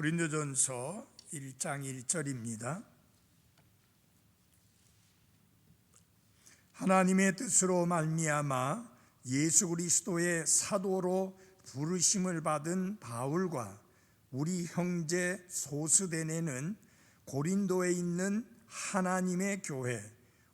고린도전서 1장 1절입니다. 하나님의 뜻으로 말미암아 예수 그리스도의 사도로 부르심을 받은 바울과 우리 형제 소스데네는 고린도에 있는 하나님의 교회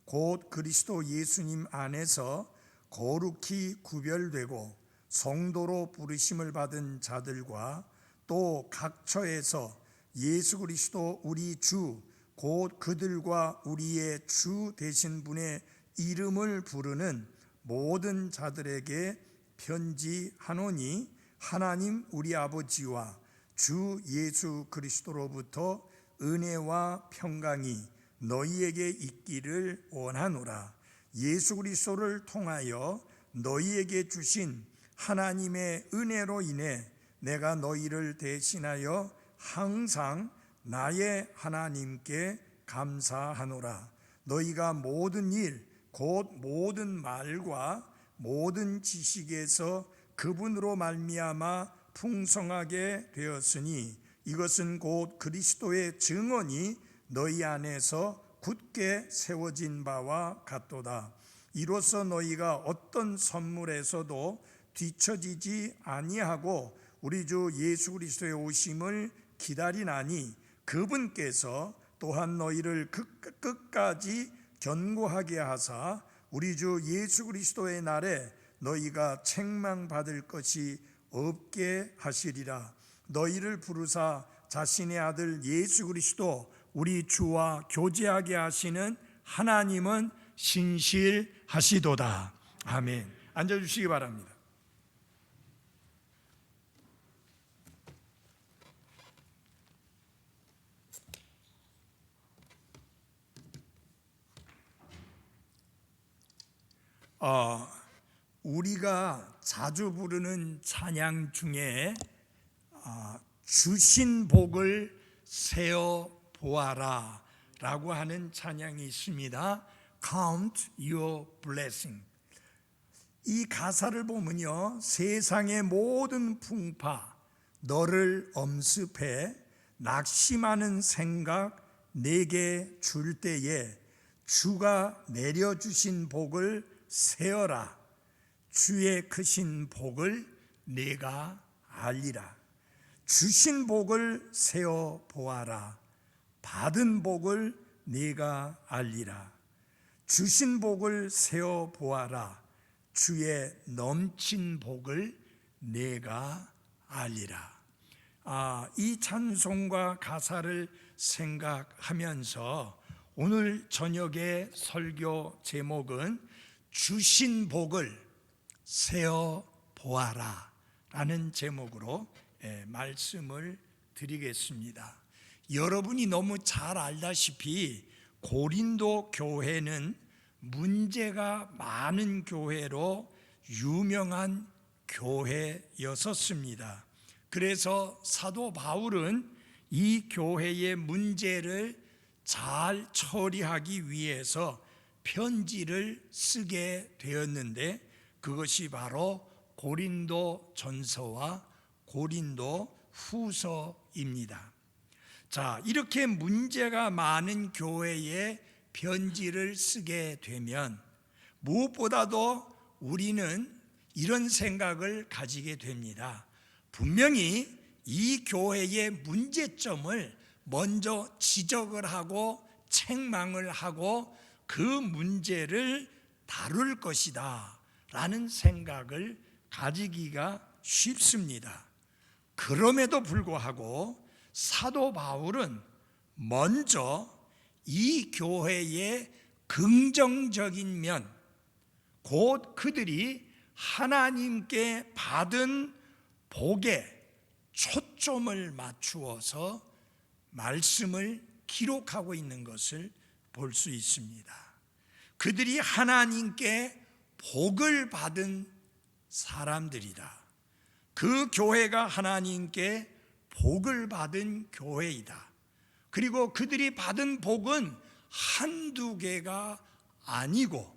곧 그리스도 예수님 안에서 거룩히 구별되고 성도로 부르심을 받은 자들과 또 각처에서 예수 그리스도 우리 주 곧 그들과 우리의 주 되신 분의 이름을 부르는 모든 자들에게 편지하노니 하나님 우리 아버지와 주 예수 그리스도로부터 은혜와 평강이 너희에게 있기를 원하노라. 예수 그리스도를 통하여 너희에게 주신 하나님의 은혜로 인해 내가 너희를 대신하여 항상 나의 하나님께 감사하노라. 너희가 모든 일 곧 모든 말과 모든 지식에서 그분으로 말미암아 풍성하게 되었으니 이것은 곧 그리스도의 증언이 너희 안에서 굳게 세워진 바와 같도다. 이로써 너희가 어떤 선물에서도 뒤처지지 아니하고 우리 주 예수 그리스도의 오심을 기다리나니 그분께서 또한 너희를 끝까지 견고하게 하사 우리 주 예수 그리스도의 날에 너희가 책망받을 것이 없게 하시리라. 너희를 부르사 자신의 아들 예수 그리스도 우리 주와 교제하게 하시는 하나님은 신실하시도다. 아멘. 앉아주시기 바랍니다. 우리가 자주 부르는 찬양 중에 주신 복을 세어 보아라 라고 하는 찬양이 있습니다. Count your blessing. 이 가사를 보면요, 세상의 모든 풍파 너를 엄습해 낙심하는 생각 내게 줄 때에 주가 내려주신 복을 세어라. 주의 크신 복을 내가 알리라. 주신 복을 세어 보아라. 받은 복을 내가 알리라. 주신 복을 세어 보아라. 주의 넘친 복을 내가 알리라. 이 찬송과 가사를 생각하면서 오늘 저녁의 설교 제목은 주신 복을 세어 보아라 라는 제목으로 말씀을 드리겠습니다. 여러분이 너무 잘 알다시피 고린도 교회는 문제가 많은 교회로 유명한 교회였었습니다. 그래서 사도 바울은 이 교회의 문제를 잘 처리하기 위해서 편지를 쓰게 되었는데 그것이 바로 고린도 전서와 고린도 후서입니다. 자, 이렇게 문제가 많은 교회에 편지를 쓰게 되면 무엇보다도 우리는 이런 생각을 가지게 됩니다. 분명히 이 교회의 문제점을 먼저 지적을 하고 책망을 하고 그 문제를 다룰 것이다 라는 생각을 가지기가 쉽습니다. 그럼에도 불구하고 사도 바울은 먼저 이 교회의 긍정적인 면, 곧 그들이 하나님께 받은 복에 초점을 맞추어서 말씀을 기록하고 있는 것을 볼 수 있습니다. 그들이 하나님께 복을 받은 사람들이다. 그 교회가 하나님께 복을 받은 교회이다. 그리고 그들이 받은 복은 한두 개가 아니고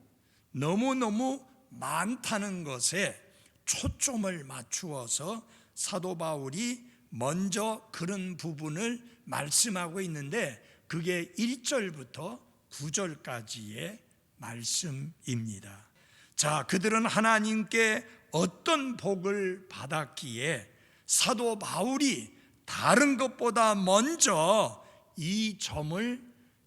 너무너무 많다는 것에 초점을 맞추어서 사도 바울이 먼저 그런 부분을 말씀하고 있는데 그게 1절부터 9절까지의 말씀입니다. 자, 그들은 하나님께 어떤 복을 받았기에 사도 바울이 다른 것보다 먼저 이 점을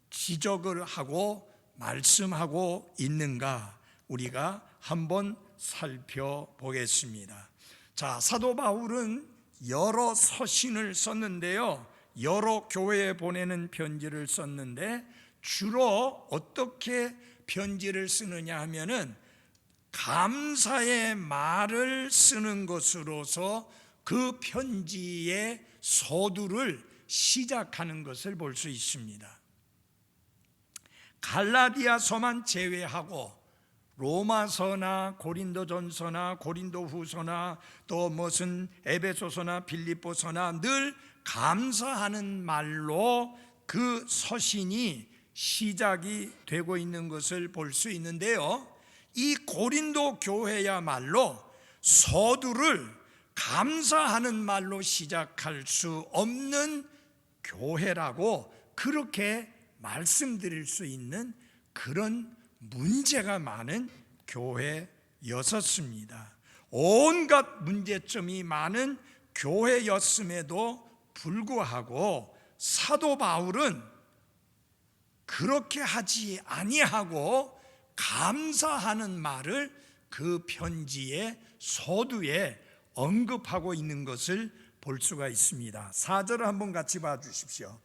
지적을 하고 말씀하고 있는가 우리가 한번 살펴보겠습니다. 자, 사도 바울은 여러 서신을 썼는데요, 여러 교회에 보내는 편지를 썼는데 주로 어떻게 편지를 쓰느냐 하면은 감사의 말을 쓰는 것으로서 그 편지의 서두를 시작하는 것을 볼 수 있습니다. 갈라디아서만 제외하고 로마서나 고린도전서나 고린도후서나 또 무슨 에베소서나 빌립보서나 늘 감사하는 말로 그 서신이 시작이 되고 있는 것을 볼 수 있는데요, 이 고린도 교회야말로 서두를 감사하는 말로 시작할 수 없는 교회라고 그렇게 말씀드릴 수 있는 그런 문제가 많은 교회였었습니다. 온갖 문제점이 많은 교회였음에도 불구하고 사도 바울은 그렇게 하지 아니하고 감사하는 말을 그 편지의 서두에 언급하고 있는 것을 볼 수가 있습니다. 4절을 한번 같이 봐주십시오.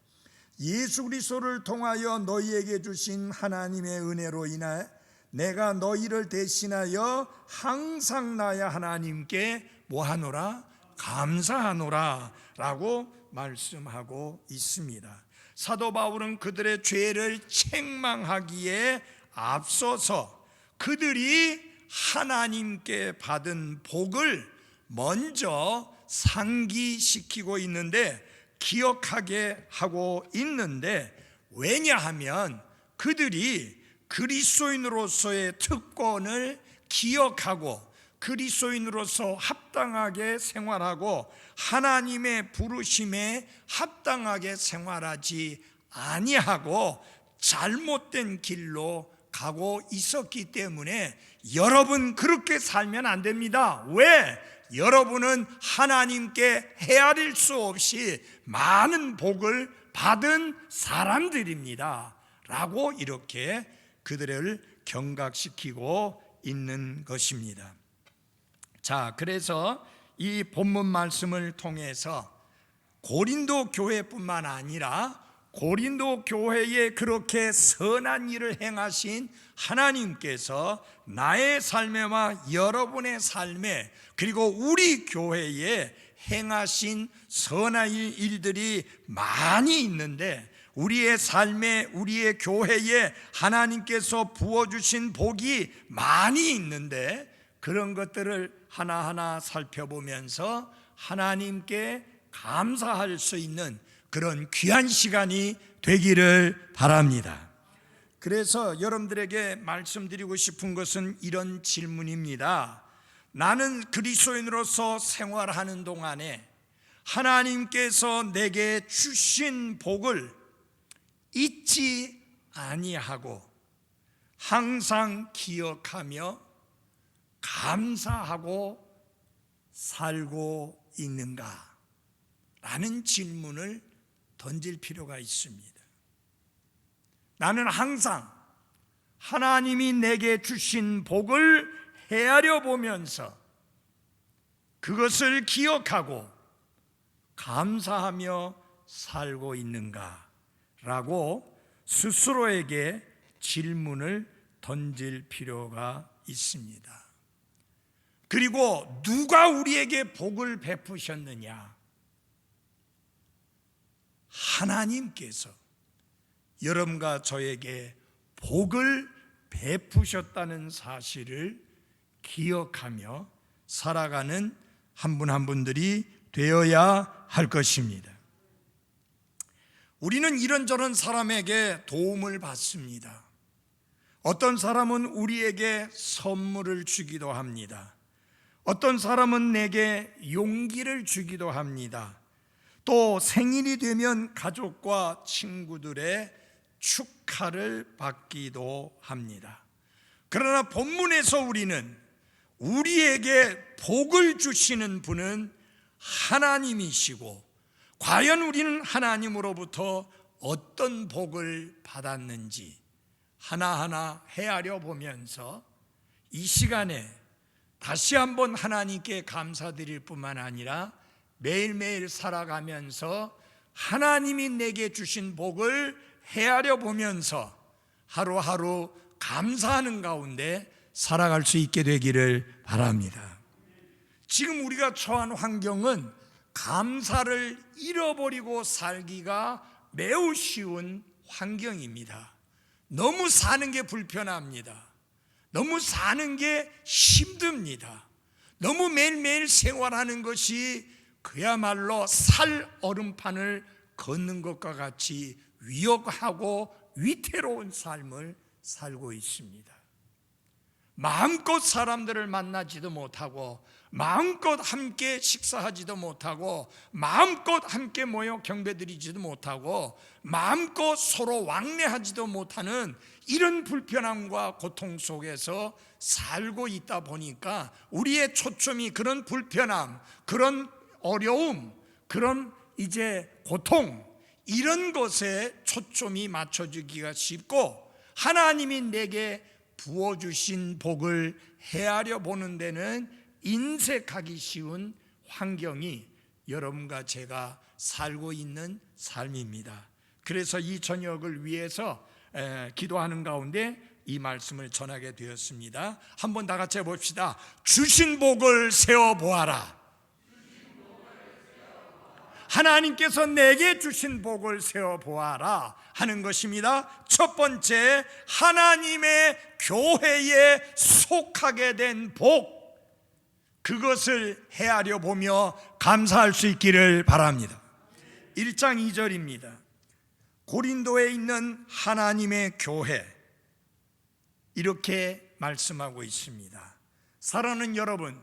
예수 그리스도를 통하여 너희에게 주신 하나님의 은혜로 인하여 내가 너희를 대신하여 항상 나의 하나님께 뭐하노라? 감사하노라 라고 말씀하고 있습니다. 사도 바울은 그들의 죄를 책망하기에 앞서서 그들이 하나님께 받은 복을 먼저 상기시키고 있는데, 기억하게 하고 있는데, 왜냐하면 그들이 그리스도인으로서의 특권을 기억하고 그리스도인으로서 합당하게 생활하고 하나님의 부르심에 합당하게 생활하지 아니하고 잘못된 길로 가고 있었기 때문에 여러분 그렇게 살면 안 됩니다. 왜? 여러분은 하나님께 헤아릴 수 없이 많은 복을 받은 사람들입니다 라고 이렇게 그들을 경각시키고 있는 것입니다. 자, 그래서 이 본문 말씀을 통해서 고린도 교회뿐만 아니라 고린도 교회에 그렇게 선한 일을 행하신 하나님께서 나의 삶에와 여러분의 삶에 그리고 우리 교회에 행하신 선한 일들이 많이 있는데, 우리의 삶에 우리의 교회에 하나님께서 부어주신 복이 많이 있는데 그런 것들을 하나하나 살펴보면서 하나님께 감사할 수 있는 그런 귀한 시간이 되기를 바랍니다. 그래서 여러분들에게 말씀드리고 싶은 것은 이런 질문입니다. 나는 그리스도인으로서 생활하는 동안에 하나님께서 내게 주신 복을 잊지 아니하고 항상 기억하며 감사하고 살고 있는가? 라는 질문을 던질 필요가 있습니다. 나는 항상 하나님이 내게 주신 복을 헤아려 보면서 그것을 기억하고 감사하며 살고 있는가? 라고 스스로에게 질문을 던질 필요가 있습니다. 그리고 누가 우리에게 복을 베푸셨느냐? 하나님께서 여러분과 저에게 복을 베푸셨다는 사실을 기억하며 살아가는 한 분 한 분들이 되어야 할 것입니다. 우리는 이런저런 사람에게 도움을 받습니다. 어떤 사람은 우리에게 선물을 주기도 합니다. 어떤 사람은 내게 용기를 주기도 합니다. 또 생일이 되면 가족과 친구들의 축하를 받기도 합니다. 그러나 본문에서 우리는 우리에게 복을 주시는 분은 하나님이시고, 과연 우리는 하나님으로부터 어떤 복을 받았는지 하나하나 헤아려 보면서 이 시간에 다시 한번 하나님께 감사드릴 뿐만 아니라 매일매일 살아가면서 하나님이 내게 주신 복을 헤아려 보면서 하루하루 감사하는 가운데 살아갈 수 있게 되기를 바랍니다. 지금 우리가 처한 환경은 감사를 잃어버리고 살기가 매우 쉬운 환경입니다. 너무 사는 게 불편합니다. 너무 사는 게 힘듭니다. 너무 매일매일 생활하는 것이 그야말로 살 얼음판을 걷는 것과 같이 위협하고 위태로운 삶을 살고 있습니다. 마음껏 사람들을 만나지도 못하고, 마음껏 함께 식사하지도 못하고, 마음껏 함께 모여 경배드리지도 못하고, 마음껏 서로 왕래하지도 못하는 이런 불편함과 고통 속에서 살고 있다 보니까 우리의 초점이 그런 불편함, 그런 어려움, 그런 이제 고통, 이런 것에 초점이 맞춰지기가 쉽고, 하나님이 내게 부어주신 복을 헤아려 보는 데는 인색하기 쉬운 환경이 여러분과 제가 살고 있는 삶입니다. 그래서 이 저녁을 위해서 기도하는 가운데 이 말씀을 전하게 되었습니다. 한번 다 같이 해봅시다. 주신 복을 세어보아라. 하나님께서 내게 주신 복을 세어보아라 하는 것입니다. 첫 번째, 하나님의 교회에 속하게 된 복, 그것을 헤아려 보며 감사할 수 있기를 바랍니다. 1장 2절입니다. 고린도에 있는 하나님의 교회, 이렇게 말씀하고 있습니다. 사랑하는 여러분,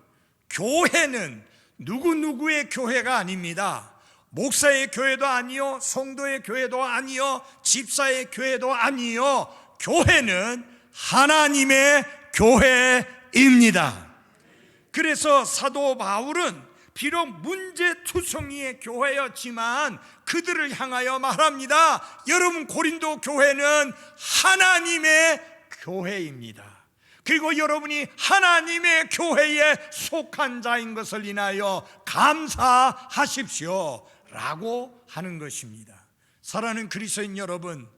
교회는 누구누구의 교회가 아닙니다. 목사의 교회도 아니요, 성도의 교회도 아니요, 집사의 교회도 아니요, 교회는 하나님의 교회입니다. 그래서 사도 바울은 비록 문제투성이의 교회였지만 그들을 향하여 말합니다. 여러분, 고린도 교회는 하나님의 교회입니다. 그리고 여러분이 하나님의 교회에 속한 자인 것을 인하여 감사하십시오 라고 하는 것입니다. 사랑하는 그리스도인 여러분,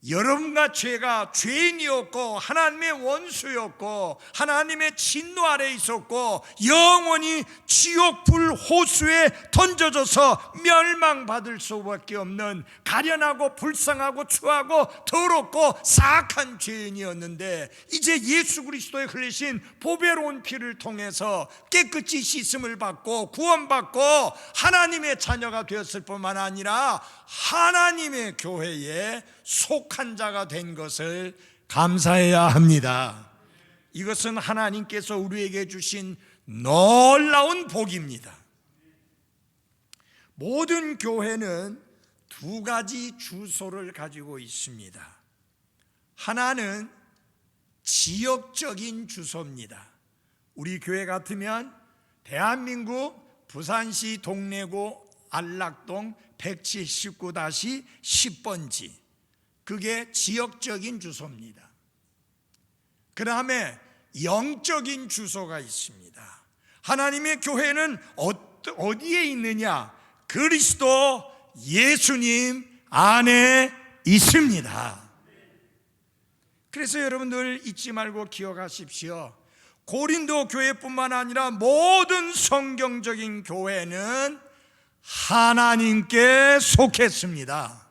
여러분과 제가 죄인이었고 하나님의 원수였고 하나님의 진노 아래 있었고 영원히 지옥불 호수에 던져져서 멸망받을 수밖에 없는 가련하고 불쌍하고 추하고 더럽고 사악한 죄인이었는데, 이제 예수 그리스도의 흘리신 보배로운 피를 통해서 깨끗이 씻음을 받고 구원받고 하나님의 자녀가 되었을 뿐만 아니라 하나님의 교회에 속한 자가 된 것을 감사해야 합니다. 이것은 하나님께서 우리에게 주신 놀라운 복입니다. 모든 교회는 두 가지 주소를 가지고 있습니다. 하나는 지역적인 주소입니다. 우리 교회 같으면 대한민국 부산시 동래구 안락동 179-10번지, 그게 지역적인 주소입니다. 그 다음에 영적인 주소가 있습니다. 하나님의 교회는 어디에 있느냐? 그리스도 예수님 안에 있습니다. 그래서 여러분들 잊지 말고 기억하십시오. 고린도 교회뿐만 아니라 모든 성경적인 교회는 하나님께 속했습니다.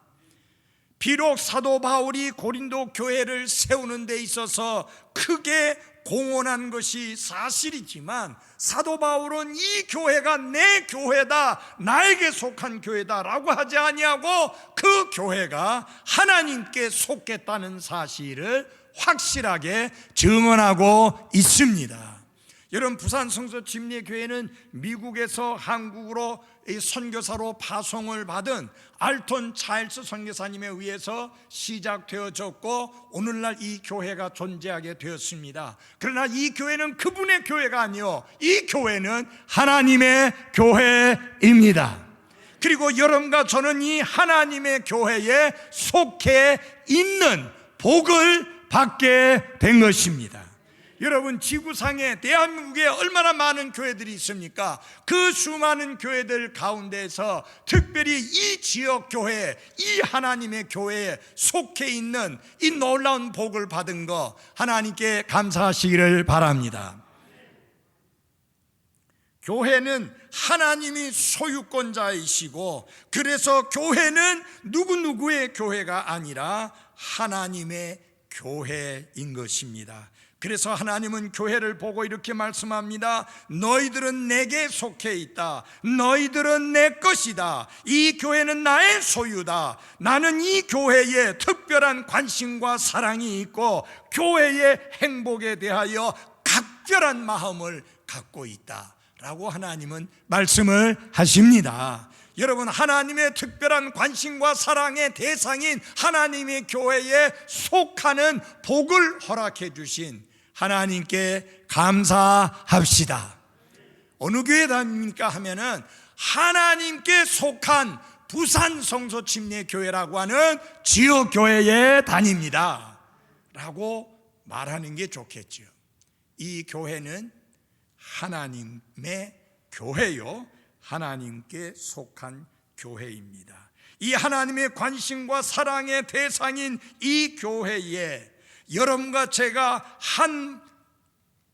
비록 사도 바울이 고린도 교회를 세우는 데 있어서 크게 공헌한 것이 사실이지만, 사도 바울은 이 교회가 내 교회다, 나에게 속한 교회다 라고 하지 아니하고 그 교회가 하나님께 속했다는 사실을 확실하게 증언하고 있습니다. 여러분, 부산 성서 침례교회는 미국에서 한국으로 선교사로 파송을 받은 알톤 차일스 선교사님에 의해서 시작되어졌고 오늘날 이 교회가 존재하게 되었습니다. 그러나 이 교회는 그분의 교회가 아니요, 이 교회는 하나님의 교회입니다. 그리고 여러분과 저는 이 하나님의 교회에 속해 있는 복을 받게 된 것입니다. 여러분, 지구상에 대한민국에 얼마나 많은 교회들이 있습니까? 그 수많은 교회들 가운데서 특별히 이 지역 교회, 이 하나님의 교회에 속해 있는 이 놀라운 복을 받은 거 하나님께 감사하시기를 바랍니다. 교회는 하나님이 소유권자이시고, 그래서 교회는 누구누구의 교회가 아니라 하나님의 교회인 것입니다. 그래서 하나님은 교회를 보고 이렇게 말씀합니다. 너희들은 내게 속해 있다. 너희들은 내 것이다. 이 교회는 나의 소유다. 나는 이 교회에 특별한 관심과 사랑이 있고 교회의 행복에 대하여 각별한 마음을 갖고 있다 라고 하나님은 말씀을 하십니다. 여러분, 하나님의 특별한 관심과 사랑의 대상인 하나님의 교회에 속하는 복을 허락해 주신 하나님께 감사합시다. 어느 교회 다닙니까 하면은 하나님께 속한 부산 성서 침례교회라고 하는 지역 교회에 다닙니다 라고 말하는 게 좋겠죠. 이 교회는 하나님의 교회요, 하나님께 속한 교회입니다. 이 하나님의 관심과 사랑의 대상인 이 교회에 여러분과 제가 한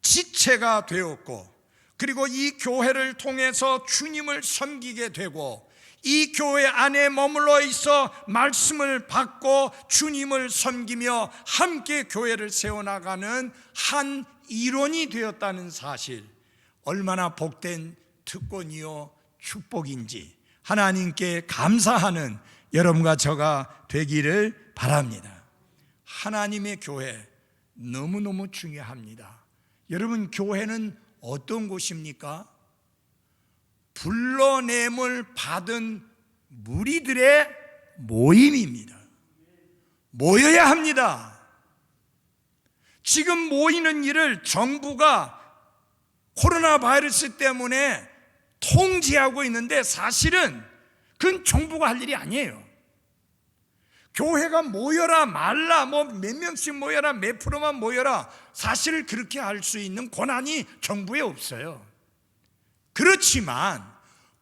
지체가 되었고, 그리고 이 교회를 통해서 주님을 섬기게 되고, 이 교회 안에 머물러 있어 말씀을 받고 주님을 섬기며 함께 교회를 세워나가는 한 일원이 되었다는 사실, 얼마나 복된 특권이요 축복인지 하나님께 감사하는 여러분과 저가 되기를 바랍니다. 하나님의 교회 너무너무 중요합니다. 여러분, 교회는 어떤 곳입니까? 불러냄을 받은 무리들의 모임입니다. 모여야 합니다. 지금 모이는 일을 정부가 코로나 바이러스 때문에 통제하고 있는데 사실은 그건 정부가 할 일이 아니에요. 교회가 모여라 말라, 뭐 몇 명씩 모여라, 몇 프로만 모여라, 사실 그렇게 할 수 있는 권한이 정부에 없어요. 그렇지만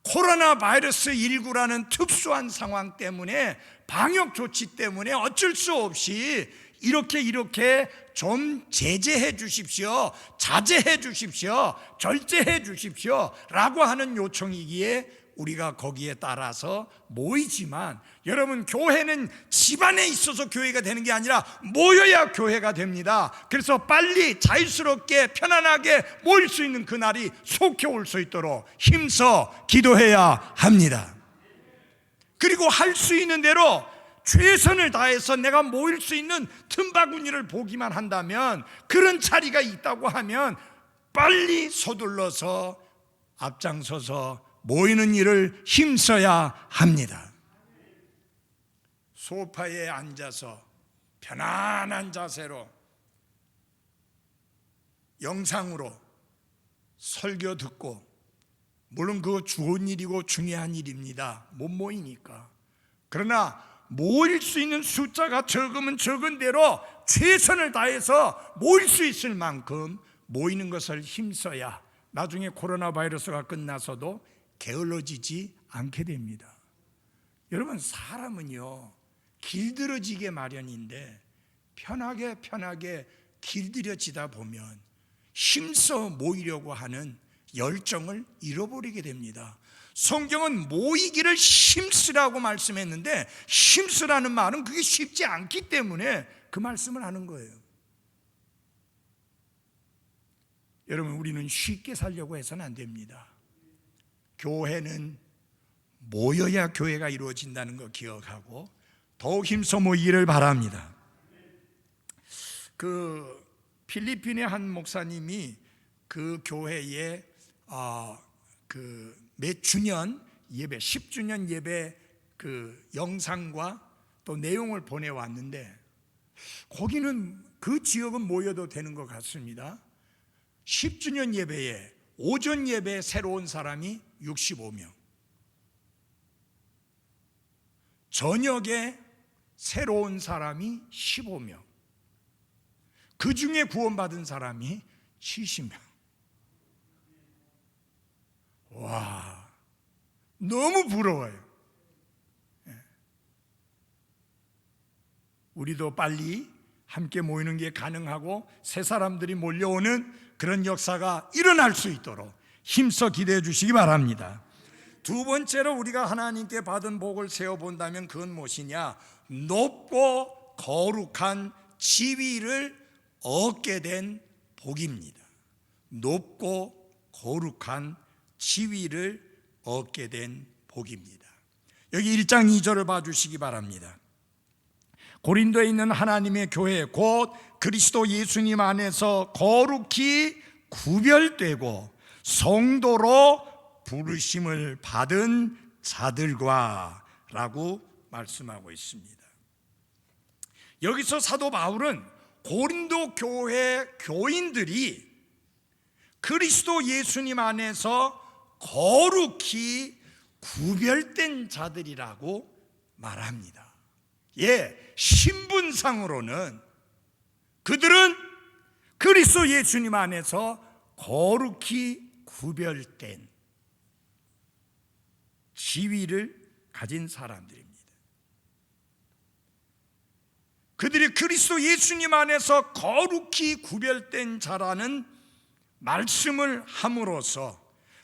코로나 바이러스 19라는 특수한 상황 때문에, 방역 조치 때문에 어쩔 수 없이 이렇게 좀 제재해 주십시오, 자제해 주십시오, 절제해 주십시오 라고 하는 요청이기에 우리가 거기에 따라서 모이지만, 여러분, 교회는 집안에 있어서 교회가 되는 게 아니라 모여야 교회가 됩니다. 그래서 빨리 자유스럽게 편안하게 모일 수 있는 그날이 속히 올 수 있도록 힘써 기도해야 합니다. 그리고 할 수 있는 대로 최선을 다해서 내가 모일 수 있는 틈바구니를 보기만 한다면, 그런 자리가 있다고 하면 빨리 서둘러서 앞장서서 모이는 일을 힘써야 합니다. 소파에 앉아서 편안한 자세로 영상으로 설교 듣고, 물론 그거 좋은 일이고 중요한 일입니다. 못 모이니까. 그러나 모일 수 있는 숫자가 적으면 적은 대로 최선을 다해서 모일 수 있을 만큼 모이는 것을 힘써야 나중에 코로나 바이러스가 끝나서도 게을러지지 않게 됩니다. 여러분, 사람은요 길들여지게 마련인데 편하게 길들여지다 보면 힘써 모이려고 하는 열정을 잃어버리게 됩니다. 성경은 모이기를 힘쓰라고 말씀했는데, 힘쓰라는 말은 그게 쉽지 않기 때문에 그 말씀을 하는 거예요. 여러분, 우리는 쉽게 살려고 해서는 안 됩니다. 교회는 모여야 교회가 이루어진다는 거 기억하고 더욱 힘써 모이기를 바랍니다. 그 필리핀의 한 목사님이 그 교회에 몇 주년 예배, 10주년 예배 그 영상과 또 내용을 보내왔는데, 거기는 그 지역은 모여도 되는 것 같습니다. 10주년 예배에 오전 예배에 새로 온 사람이 65명, 저녁에 새로 온 사람이 15명, 그 중에 구원받은 사람이 70명. 와, 너무 부러워요. 우리도 빨리 함께 모이는 게 가능하고 새 사람들이 몰려오는 그런 역사가 일어날 수 있도록 힘써 기도해 주시기 바랍니다. 두 번째로 우리가 하나님께 받은 복을 세어본다면 그건 무엇이냐? 높고 거룩한 지위를 얻게 된 복입니다. 높고 거룩한 지위를 얻게 된 복입니다. 여기 1장 2절을 봐주시기 바랍니다. 고린도에 있는 하나님의 교회 곧 그리스도 예수님 안에서 거룩히 구별되고 성도로 부르심을 받은 자들과 라고 말씀하고 있습니다. 여기서 사도 바울은 고린도 교회 교인들이 그리스도 예수님 안에서 거룩히 구별된 자들이라고 말합니다. 신분상으로는 그들은 그리스도 예수님 안에서 거룩히 구별된 지위를 가진 사람들입니다. 그들이 그리스도 예수님 안에서 거룩히 구별된 자라는 말씀을 함으로써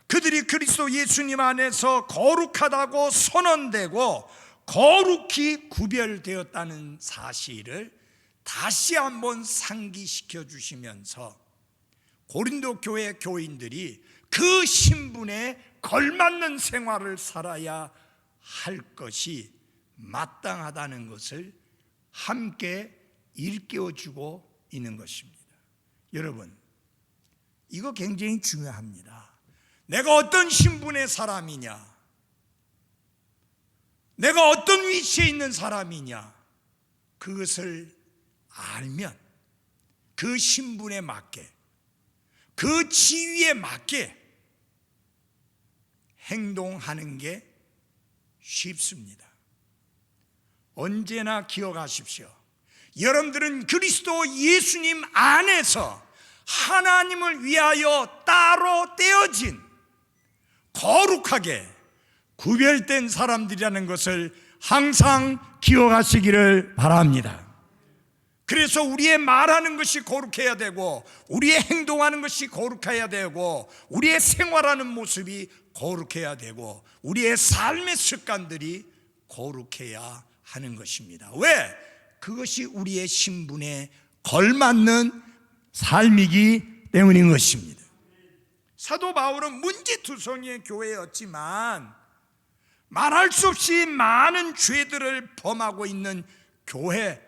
그들이 그리스도 예수님 안에서 거룩하다고 선언되고 거룩히 구별되었다는 사실을 다시 한번 상기시켜 주시면서 고린도 교회 교인들이 그 신분에 걸맞는 생활을 살아야 할 것이 마땅하다는 것을 함께 일깨워주고 있는 것입니다. 여러분, 이거 굉장히 중요합니다. 내가 어떤 신분의 사람이냐, 내가 어떤 위치에 있는 사람이냐, 그것을 알면 그 신분에 맞게, 그 지위에 맞게 행동하는 게 쉽습니다. 언제나 기억하십시오. 여러분들은 그리스도 예수님 안에서 하나님을 위하여 따로 떼어진 거룩하게 구별된 사람들이라는 것을 항상 기억하시기를 바랍니다. 그래서 우리의 말하는 것이 거룩해야 되고, 우리의 행동하는 것이 거룩해야 되고, 우리의 생활하는 모습이 거룩해야 되고, 우리의 삶의 습관들이 거룩해야 하는 것입니다. 왜? 그것이 우리의 신분에 걸맞는 삶이기 때문인 것입니다. 사도 바울은 문지투성이의 교회였지만 말할 수 없이 많은 죄들을 범하고 있는 교회,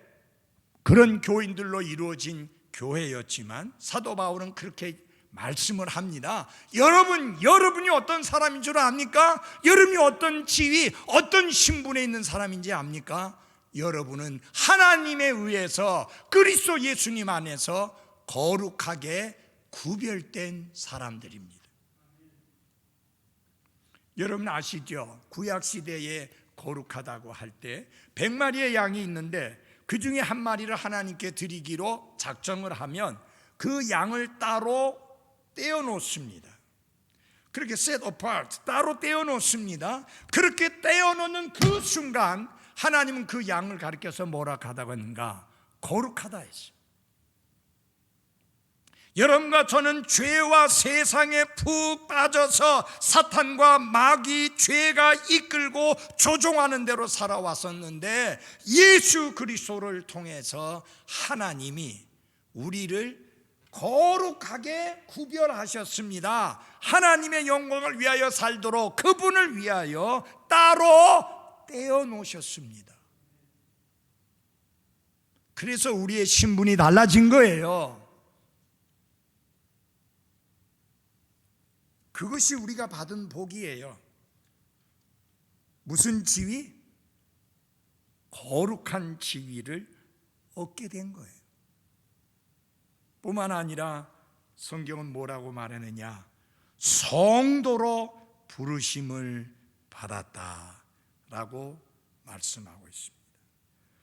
그런 교인들로 이루어진 교회였지만 사도 바울은 그렇게 말씀을 합니다. 여러분이 어떤 사람인 줄 압니까? 여러분이 어떤 지위, 어떤 신분에 있는 사람인지 압니까? 여러분은 하나님에 의해서 그리스도 예수님 안에서 거룩하게 구별된 사람들입니다. 여러분 아시죠? 구약시대에 거룩하다고 할 때 100마리의 양이 있는데 그 중에 한 마리를 하나님께 드리기로 작정을 하면 그 양을 따로 떼어놓습니다. 그렇게 set apart, 따로 떼어놓습니다. 그렇게 떼어놓는 그 순간 하나님은 그 양을 가리켜서 뭐라 하다고 했는가? 거룩하다 했어요. 여러분과 저는 죄와 세상에 푹 빠져서 사탄과 마귀, 죄가 이끌고 조종하는 대로 살아왔었는데 예수 그리스도를 통해서 하나님이 우리를 거룩하게 구별하셨습니다. 하나님의 영광을 위하여 살도록 그분을 위하여 따로 떼어놓으셨습니다. 그래서 우리의 신분이 달라진 거예요. 그것이 우리가 받은 복이에요. 무슨 지위? 거룩한 지위를 얻게 된 거예요. 뿐만 아니라 성경은 뭐라고 말하느냐? 성도로 부르심을 받았다라고 말씀하고 있습니다.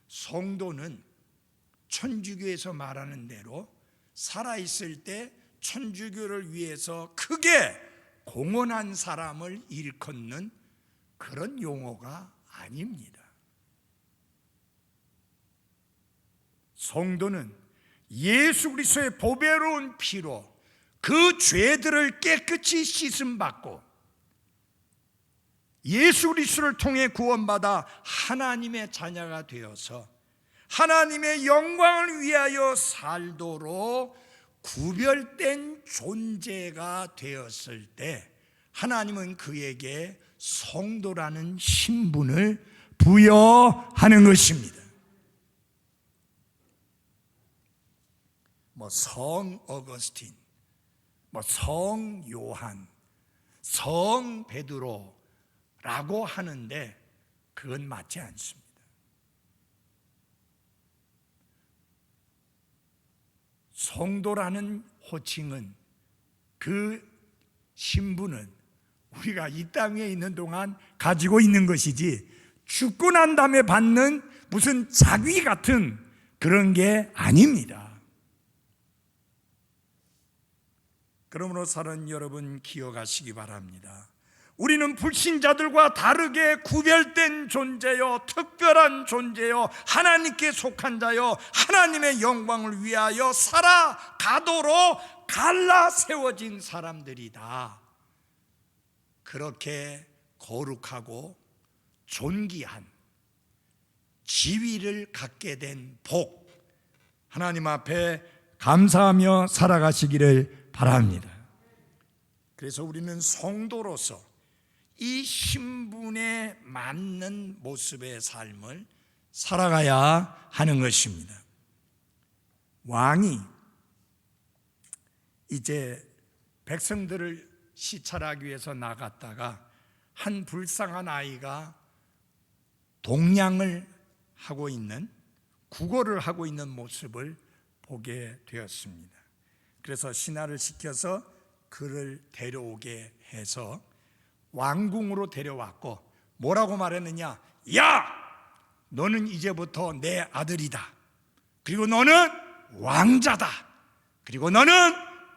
성도는 천주교에서 말하는 대로 살아있을 때 천주교를 위해서 크게 공헌한 사람을 일컫는 그런 용어가 아닙니다. 성도는 예수 그리스도의 보배로운 피로 그 죄들을 깨끗이 씻음받고 예수 그리스도를 통해 구원받아 하나님의 자녀가 되어서 하나님의 영광을 위하여 살도록 구별된 존재가 되었을 때 하나님은 그에게 성도라는 신분을 부여하는 것입니다. 성 어거스틴, 성 요한, 성 베드로라고 하는데 그건 맞지 않습니다. 성도라는 호칭은, 그 신분은 우리가 이 땅에 있는 동안 가지고 있는 것이지 죽고 난 다음에 받는 무슨 자귀 같은 그런 게 아닙니다. 그러므로 사랑하는 여러분, 기억하시기 바랍니다. 우리는 불신자들과 다르게 구별된 존재요, 특별한 존재요, 하나님께 속한 자요, 하나님의 영광을 위하여 살아가도록 갈라 세워진 사람들이다. 그렇게 거룩하고 존귀한 지위를 갖게 된 복, 하나님 앞에 감사하며 살아가시기를 바랍니다. 그래서 우리는 성도로서 이 신분에 맞는 모습의 삶을 살아가야 하는 것입니다. 왕이 이제 백성들을 시찰하기 위해서 나갔다가 한 불쌍한 아이가 동냥을 하고 있는, 구걸을 하고 있는 모습을 보게 되었습니다. 그래서 신하를 시켜서 그를 데려오게 해서 왕궁으로 데려왔고 뭐라고 말했느냐? 야! 너는 이제부터 내 아들이다. 그리고 너는 왕자다. 그리고 너는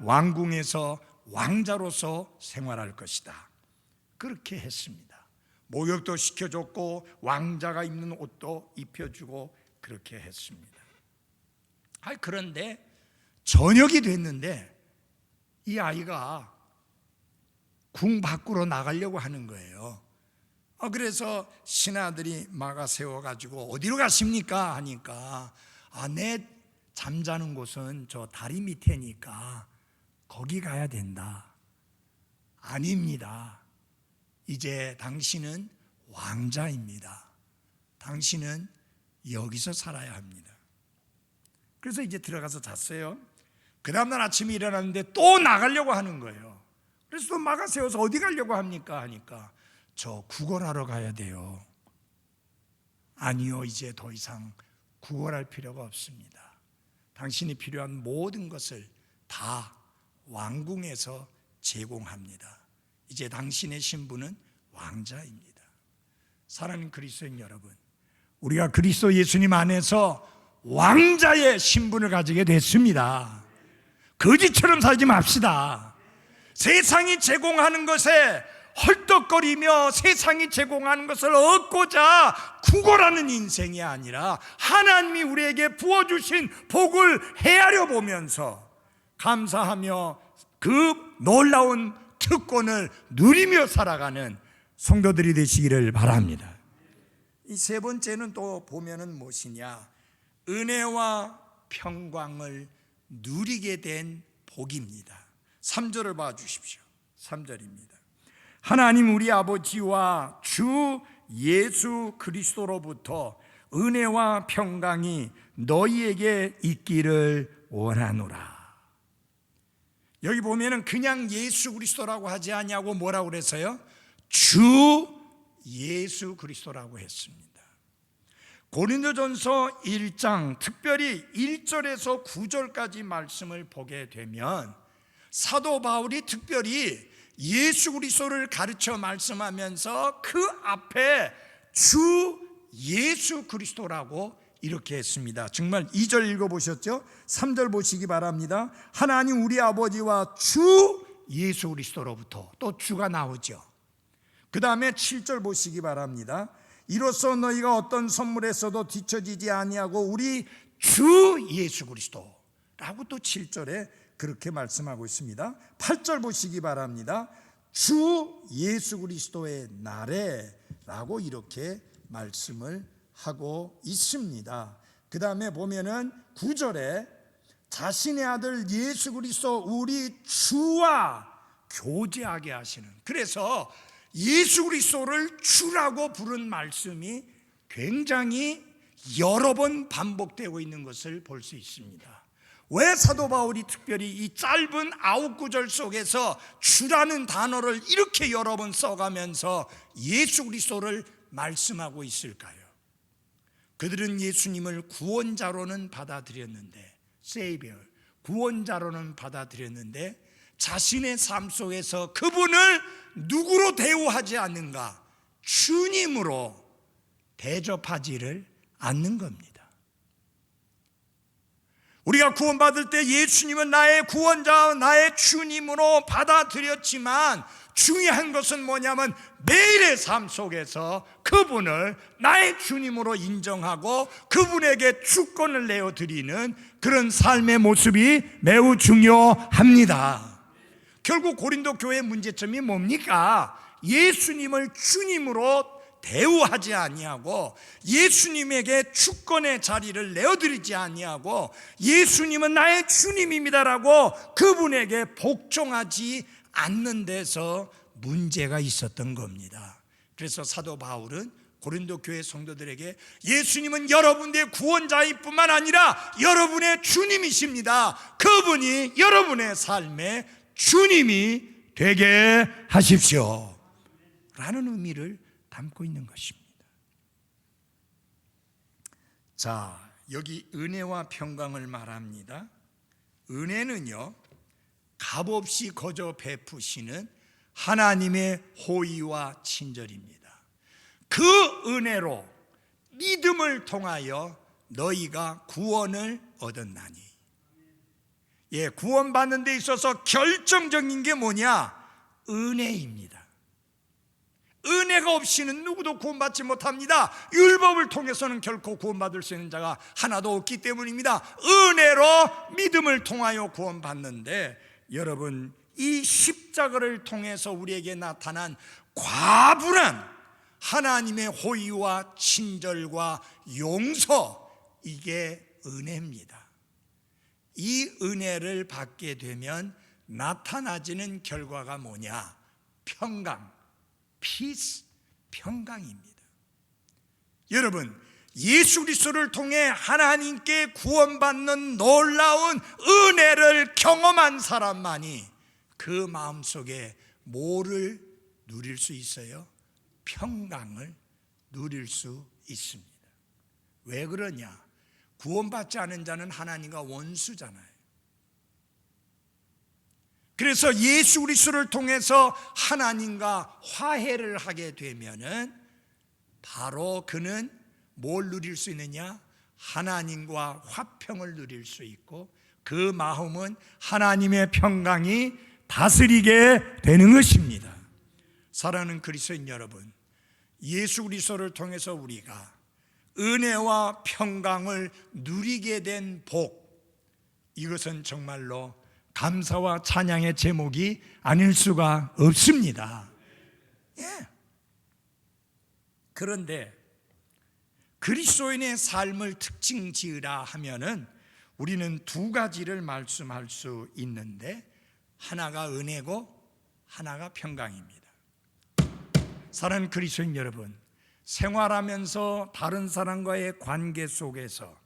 왕궁에서 왕자로서 생활할 것이다. 그렇게 했습니다. 목욕도 시켜줬고 왕자가 입는 옷도 입혀주고 그렇게 했습니다. 그런데 저녁이 됐는데 이 아이가 궁 밖으로 나가려고 하는 거예요. 그래서 신하들이 막아 세워가지고 어디로 가십니까? 하니까 내 잠자는 곳은 저 다리 밑에니까 거기 가야 된다. 아닙니다. 이제 당신은 왕자입니다. 당신은 여기서 살아야 합니다. 그래서 이제 들어가서 잤어요. 그 다음날 아침에 일어났는데 또 나가려고 하는 거예요. 그래서 또 막아 세워서 어디 가려고 합니까? 하니까 저 구걸하러 가야 돼요. 아니요, 이제 더 이상 구걸할 필요가 없습니다. 당신이 필요한 모든 것을 다 왕궁에서 제공합니다. 이제 당신의 신분은 왕자입니다. 사랑하는 그리스도인 여러분, 우리가 그리스도 예수님 안에서 왕자의 신분을 가지게 됐습니다. 거지처럼 살지 맙시다. 세상이 제공하는 것에 헐떡거리며 세상이 제공하는 것을 얻고자 구걸하는 인생이 아니라 하나님이 우리에게 부어주신 복을 헤아려 보면서 감사하며 그 놀라운 특권을 누리며 살아가는 성도들이 되시기를 바랍니다. 이 세 번째는 또 보면은 무엇이냐? 은혜와 평강을 누리게 된 복입니다. 3절을 봐주십시오. 3절입니다. 하나님 우리 아버지와 주 예수 그리스도로부터 은혜와 평강이 너희에게 있기를 원하노라. 여기 보면은 그냥 예수 그리스도라고 하지 않냐고 뭐라고 그랬어요? 주 예수 그리스도라고 했습니다. 고린도전서 1장 특별히 1절에서 9절까지 말씀을 보게 되면 사도 바울이 특별히 예수 그리스도를 가르쳐 말씀하면서 그 앞에 주 예수 그리스도라고 이렇게 했습니다. 정말 2절 읽어보셨죠? 3절 보시기 바랍니다. 하나님 우리 아버지와 주 예수 그리스도로부터, 또 주가 나오죠. 그 다음에 7절 보시기 바랍니다. 이로써 너희가 어떤 선물에서도 뒤처지지 아니하고 우리 주 예수 그리스도라고 또 7절에 그렇게 말씀하고 있습니다. 8절 보시기 바랍니다. 주 예수 그리스도의 날에 라고 이렇게 말씀을 하고 있습니다. 그 다음에 보면은 9절에 자신의 아들 예수 그리스도 우리 주와 교제하게 하시는, 그래서 예수 그리스도를 주라고 부른 말씀이 굉장히 여러 번 반복되고 있는 것을 볼 수 있습니다. 왜 사도 바울이 특별히 이 짧은 9구절 속에서 주라는 단어를 이렇게 여러 번 써가면서 예수 그리스도를 말씀하고 있을까요? 그들은 예수님을 구원자로는 받아들였는데, Savior, 구원자로는 받아들였는데 자신의 삶 속에서 그분을 누구로 대우하지 않는가? 주님으로 대접하지를 않는 겁니다. 우리가 구원받을 때 예수님은 나의 구원자, 나의 주님으로 받아들였지만 중요한 것은 뭐냐면 매일의 삶 속에서 그분을 나의 주님으로 인정하고 그분에게 주권을 내어드리는 그런 삶의 모습이 매우 중요합니다. 결국 고린도 교회의 문제점이 뭡니까? 예수님을 주님으로 대우하지 아니하고 예수님에게 주권의 자리를 내어드리지 아니하고 예수님은 나의 주님입니다라고 그분에게 복종하지 않는 데서 문제가 있었던 겁니다. 그래서 사도 바울은 고린도 교회 성도들에게 예수님은 여러분의 구원자일 뿐만 아니라 여러분의 주님이십니다. 그분이 여러분의 삶의 주님이 되게 하십시오 라는 의미를 담고 있는 것입니다. 자, 여기 은혜와 평강을 말합니다. 은혜는요, 값없이 거저 베푸시는 하나님의 호의와 친절입니다. 그 은혜로 믿음을 통하여 너희가 구원을 얻었나니. 구원받는 데 있어서 결정적인 게 뭐냐? 은혜입니다. 은혜가 없이는 누구도 구원받지 못합니다. 율법을 통해서는 결코 구원받을 수 있는 자가 하나도 없기 때문입니다. 은혜로 믿음을 통하여 구원받는데, 여러분, 이 십자가를 통해서 우리에게 나타난 과분한 하나님의 호의와 친절과 용서, 이게 은혜입니다. 이 은혜를 받게 되면 나타나지는 결과가 뭐냐? 평강, 피스, 평강입니다. 여러분, 예수 그리스도를 통해 하나님께 구원받는 놀라운 은혜를 경험한 사람만이 그 마음속에 뭐를 누릴 수 있어요? 평강을 누릴 수 있습니다. 왜 그러냐? 구원받지 않은 자는 하나님과 원수잖아요. 그래서 예수 그리스도를 통해서 하나님과 화해를 하게 되면은 바로 그는 뭘 누릴 수 있느냐? 하나님과 화평을 누릴 수 있고, 그 마음은 하나님의 평강이 다스리게 되는 것입니다. 사랑하는 그리스도인 여러분, 예수 그리스도를 통해서 우리가 은혜와 평강을 누리게 된 복, 이것은 정말로 감사와 찬양의 제목이 아닐 수가 없습니다. 그런데 그리스도인의 삶을 특징 지으라 하면은 우리는 두 가지를 말씀할 수 있는데, 하나가 은혜고 하나가 평강입니다. 사랑하는 그리스도인 여러분, 생활하면서 다른 사람과의 관계 속에서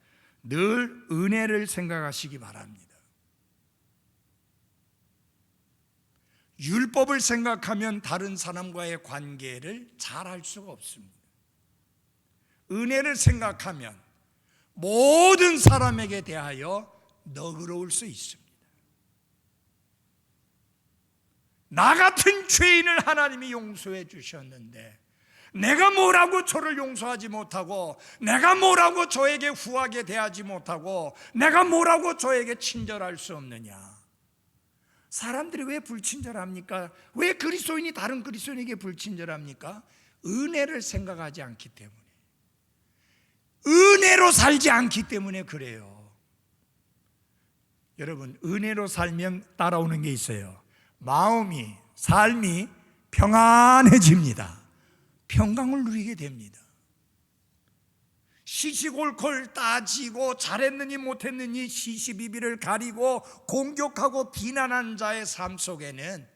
늘 은혜를 생각하시기 바랍니다. 율법을 생각하면 다른 사람과의 관계를 잘 할 수가 없습니다. 은혜를 생각하면 모든 사람에게 대하여 너그러울 수 있습니다. 나 같은 죄인을 하나님이 용서해 주셨는데 내가 뭐라고 저를 용서하지 못하고, 내가 뭐라고 저에게 후하게 대하지 못하고, 내가 뭐라고 저에게 친절할 수 없느냐. 사람들이 왜 불친절합니까? 왜 그리스도인이 다른 그리스도인에게 불친절합니까? 은혜를 생각하지 않기 때문에, 은혜로 살지 않기 때문에 그래요. 여러분, 은혜로 살면 따라오는 게 있어요. 마음이, 삶이 평안해집니다. 평강을 누리게 됩니다. 시시콜콜 따지고 잘했느니 못했느니 시시비비를 가리고 공격하고 비난한 자의 삶 속에는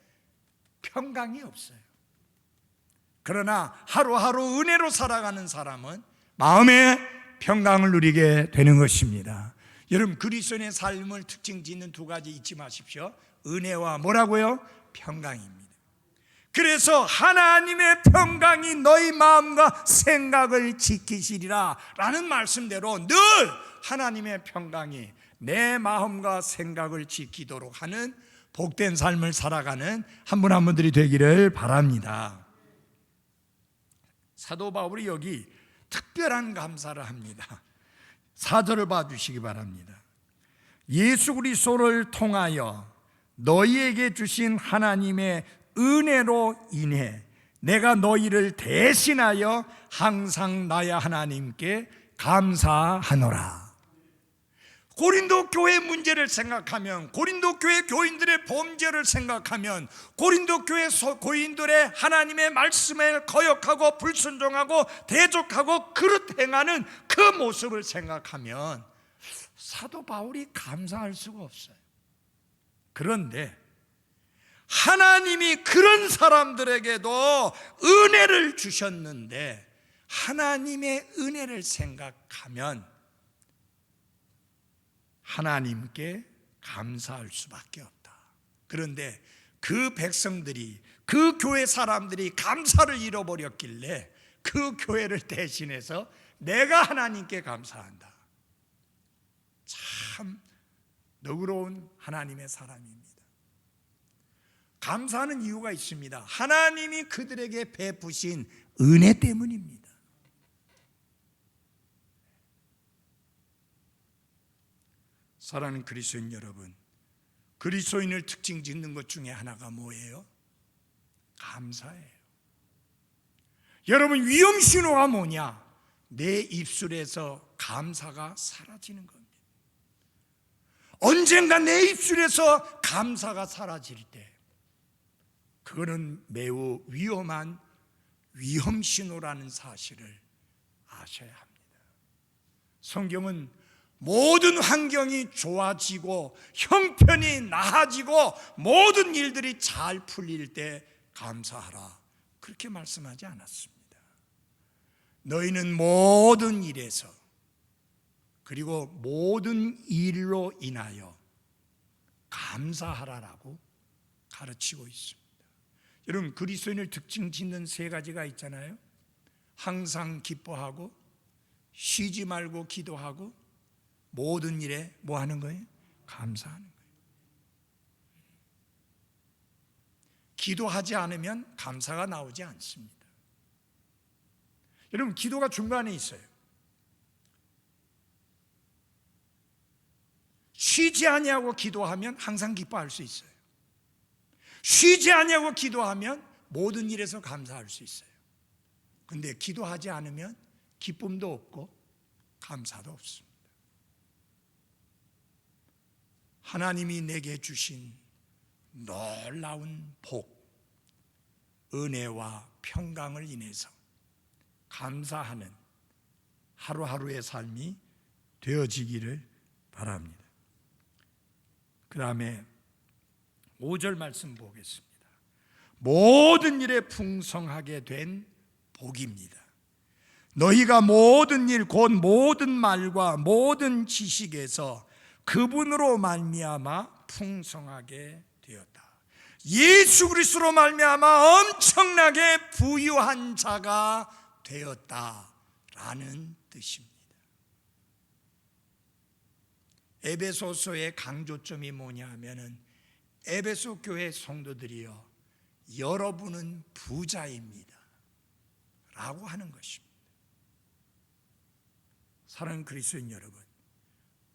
평강이 없어요. 그러나 하루하루 은혜로 살아가는 사람은 마음의 평강을 누리게 되는 것입니다. 여러분, 그리스도인의 삶을 특징 짓는 두 가지 잊지 마십시오. 은혜와 뭐라고요? 평강입니다. 그래서 하나님의 평강이 너희 마음과 생각을 지키시리라 라는 말씀대로 늘 하나님의 평강이 내 마음과 생각을 지키도록 하는 복된 삶을 살아가는 한 분 한 분들이 되기를 바랍니다. 사도 바울이 여기 특별한 감사를 합니다. 4절을 봐주시기 바랍니다. 예수 그리스도를 통하여 너희에게 주신 하나님의 은혜로 인해 내가 너희를 대신하여 항상 나의 하나님께 감사하노라. 고린도 교회 문제를 생각하면, 고린도 교회 교인들의 범죄를 생각하면, 고린도 교회 고인들의 하나님의 말씀에 거역하고 불순종하고 대적하고 그릇 행하는 그 모습을 생각하면 사도 바울이 감사할 수가 없어요. 그런데 하나님이 그런 사람들에게도 은혜를 주셨는데 하나님의 은혜를 생각하면 하나님께 감사할 수밖에 없다. 그런데 그 백성들이, 그 교회 사람들이 감사를 잃어버렸길래 그 교회를 대신해서 내가 하나님께 감사한다. 참 너그러운 하나님의 사람입니다. 감사하는 이유가 있습니다. 하나님이 그들에게 베푸신 은혜 때문입니다. 사랑하는 그리스도인 여러분, 그리스도인을 특징 짓는 것 중에 하나가 뭐예요? 감사예요. 여러분, 위험 신호가 뭐냐? 내 입술에서 감사가 사라지는 겁니다. 언젠가 내 입술에서 감사가 사라질 때 그거는 매우 위험한 위험 신호라는 사실을 아셔야 합니다. 성경은 모든 환경이 좋아지고 형편이 나아지고 모든 일들이 잘 풀릴 때 감사하라, 그렇게 말씀하지 않았습니다. 너희는 모든 일에서 그리고 모든 일로 인하여 감사하라라고 가르치고 있습니다. 여러분, 그리스도인을 특징 짓는 세 가지가 있잖아요. 항상 기뻐하고, 쉬지 말고 기도하고, 모든 일에 뭐 하는 거예요? 감사하는 거예요. 기도하지 않으면 감사가 나오지 않습니다. 여러분, 기도가 중간에 있어요. 쉬지 아니하고 기도하면 항상 기뻐할 수 있어요. 쉬지 아니하고 기도하면 모든 일에서 감사할 수 있어요. 근데 기도하지 않으면 기쁨도 없고 감사도 없습니다. 하나님이 내게 주신 놀라운 복, 은혜와 평강을 인해서 감사하는 하루하루의 삶이 되어지기를 바랍니다. 그 다음에 5절 말씀 보겠습니다. 모든 일에 풍성하게 된 복입니다. 너희가 모든 일 곧 모든 말과 모든 지식에서 그분으로 말미암아 풍성하게 되었다. 예수 그리스도로 말미암아 엄청나게 부유한 자가 되었다라는 뜻입니다. 에베소서의 강조점이 뭐냐 하면은 에베소 교회 성도들이여 여러분은 부자입니다 라고 하는 것입니다. 사랑하는 그리스도인 여러분,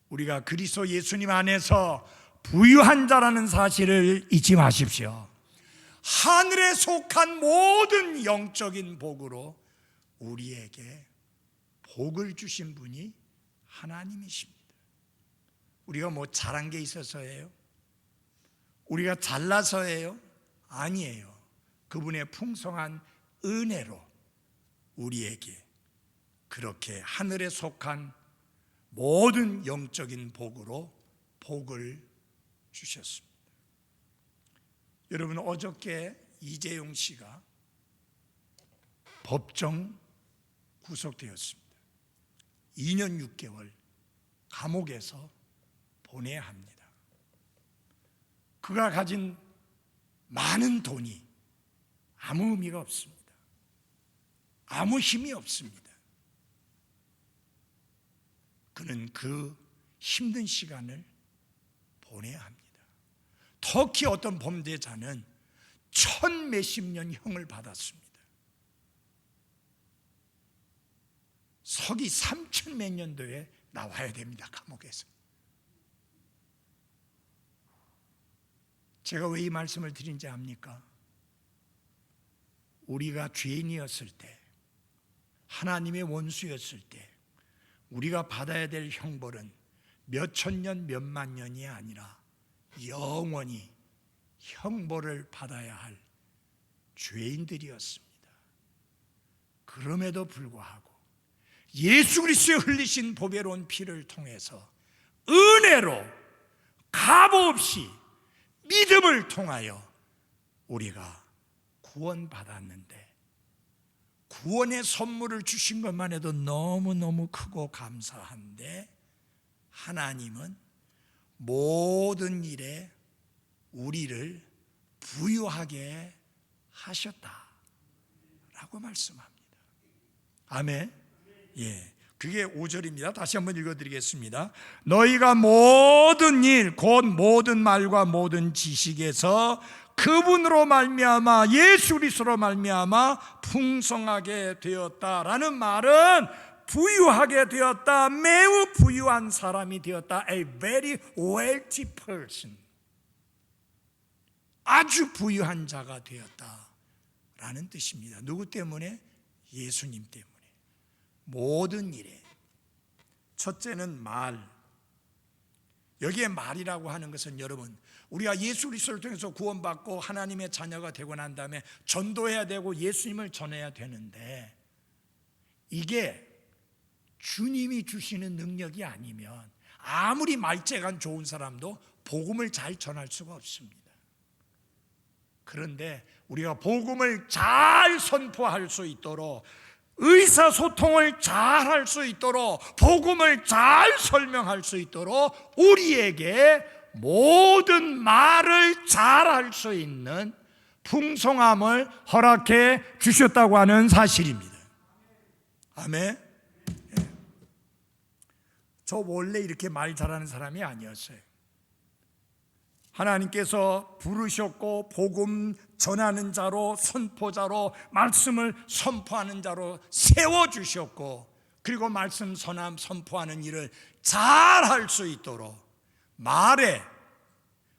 우리가 그리스도 예수님 안에서 부유한 자라는 사실을 잊지 마십시오. 하늘에 속한 모든 영적인 복으로 우리에게 복을 주신 분이 하나님이십니다. 우리가 뭐 잘한 게 있어서예요? 우리가 잘나서예요? 아니에요. 그분의 풍성한 은혜로 우리에게 그렇게 하늘에 속한 모든 영적인 복으로 복을 주셨습니다. 여러분, 어저께 이재용 씨가 법정 구속되었습니다. 2년 6개월 감옥에서 보내야 합니다. 그가 가진 많은 돈이 아무 의미가 없습니다. 아무 힘이 없습니다. 그는 그 힘든 시간을 보내야 합니다. 특히 어떤 범죄자는 1000 몇십 년 형을 받았습니다. 서기 3000 몇 년도에 나와야 됩니다. 감옥에서. 제가 왜 이 말씀을 드린지 압니까? 우리가 죄인이었을 때, 하나님의 원수였을 때 우리가 받아야 될 형벌은 몇천 년, 몇만 년이 아니라 영원히 형벌을 받아야 할 죄인들이었습니다. 그럼에도 불구하고 예수 그리스도의 흘리신 보배로운 피를 통해서 은혜로 값없이 믿음을 통하여 우리가 구원받았는데, 구원의 선물을 주신 것만 해도 너무너무 크고 감사한데, 하나님은 모든 일에 우리를 부유하게 하셨다라고 말씀합니다. 아멘. 예, 그게 5절입니다. 다시 한번 읽어드리겠습니다. 너희가 모든 일, 곧 모든 말과 모든 지식에서 그분으로 말미암아 예수 그리스도로 말미암아 풍성하게 되었다라는 말은 부유하게 되었다, 매우 부유한 사람이 되었다. A very wealthy person. 아주 부유한 자가 되었다라는 뜻입니다. 누구 때문에? 예수님 때문에. 모든 일에. 첫째는 말. 여기에 말이라고 하는 것은 여러분, 우리가 예수 그리스도를 통해서 구원받고 하나님의 자녀가 되고 난 다음에 전도해야 되고 예수님을 전해야 되는데, 이게 주님이 주시는 능력이 아니면 아무리 말재간 좋은 사람도 복음을 잘 전할 수가 없습니다. 그런데 우리가 복음을 잘 선포할 수 있도록, 의사소통을 잘 할 수 있도록, 복음을 잘 설명할 수 있도록 우리에게 모든 말을 잘 할 수 있는 풍성함을 허락해 주셨다고 하는 사실입니다. 아멘. 저 원래 이렇게 말 잘하는 사람이 아니었어요. 하나님께서 부르셨고 복음 전하는 자로, 선포자로, 말씀을 선포하는 자로 세워주셨고, 그리고 말씀 선포하는 일을 잘 할 수 있도록 말에,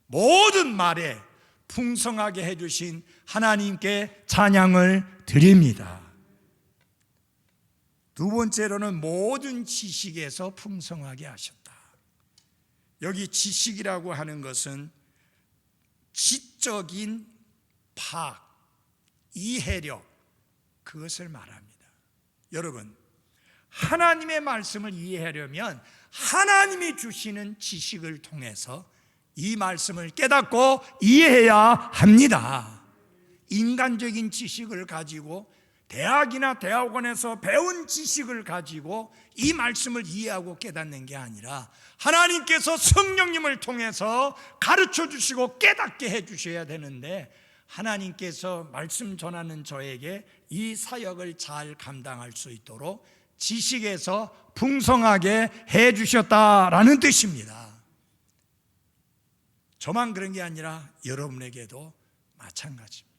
모든 말에 풍성하게 해주신 하나님께 찬양을 드립니다. 두 번째로는 모든 지식에서 풍성하게 하셨다. 여기 지식이라고 하는 것은 지적인 파악, 이해력, 그것을 말합니다. 여러분, 하나님의 말씀을 이해하려면 하나님이 주시는 지식을 통해서 이 말씀을 깨닫고 이해해야 합니다. 인간적인 지식을 가지고 대학이나 대학원에서 배운 지식을 가지고 이 말씀을 이해하고 깨닫는 게 아니라 하나님께서 성령님을 통해서 가르쳐 주시고 깨닫게 해 주셔야 되는데, 하나님께서 말씀 전하는 저에게 이 사역을 잘 감당할 수 있도록 지식에서 풍성하게 해 주셨다라는 뜻입니다. 저만 그런 게 아니라 여러분에게도 마찬가지입니다.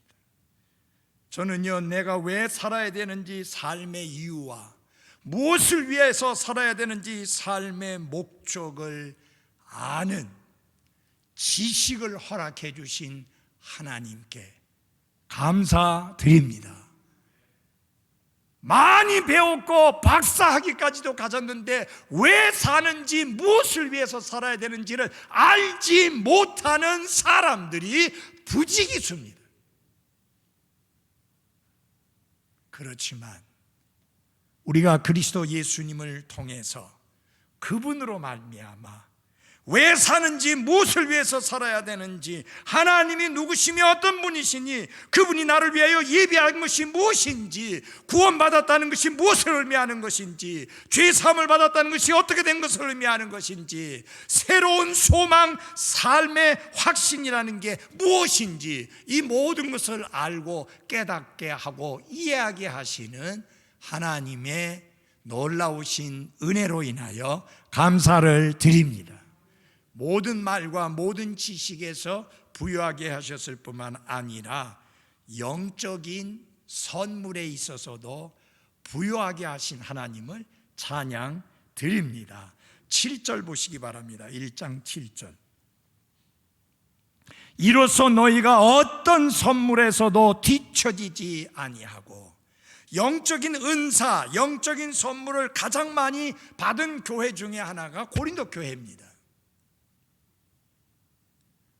저는요, 내가 왜 살아야 되는지, 삶의 이유와 무엇을 위해서 살아야 되는지 삶의 목적을 아는 지식을 허락해 주신 하나님께 감사드립니다. 많이 배웠고 박사학위까지도 가졌는데 왜 사는지, 무엇을 위해서 살아야 되는지를 알지 못하는 사람들이 부지기수입니다. 그렇지만 우리가 그리스도 예수님을 통해서 그분으로 말미암아 왜 사는지, 무엇을 위해서 살아야 되는지, 하나님이 누구시며 어떤 분이시니, 그분이 나를 위하여 예비한 것이 무엇인지, 구원받았다는 것이 무엇을 의미하는 것인지, 죄사함을 받았다는 것이 어떻게 된 것을 의미하는 것인지, 새로운 소망, 삶의 확신이라는 게 무엇인지, 이 모든 것을 알고 깨닫게 하고 이해하게 하시는 하나님의 놀라우신 은혜로 인하여 감사를 드립니다. 모든 말과 모든 지식에서 부유하게 하셨을 뿐만 아니라 영적인 선물에 있어서도 부유하게 하신 하나님을 찬양 드립니다. 7절 보시기 바랍니다. 1장 7절. 이로써 너희가 어떤 선물에서도 뒤처지지 아니하고, 영적인 은사, 영적인 선물을 가장 많이 받은 교회 중에 하나가 고린도 교회입니다.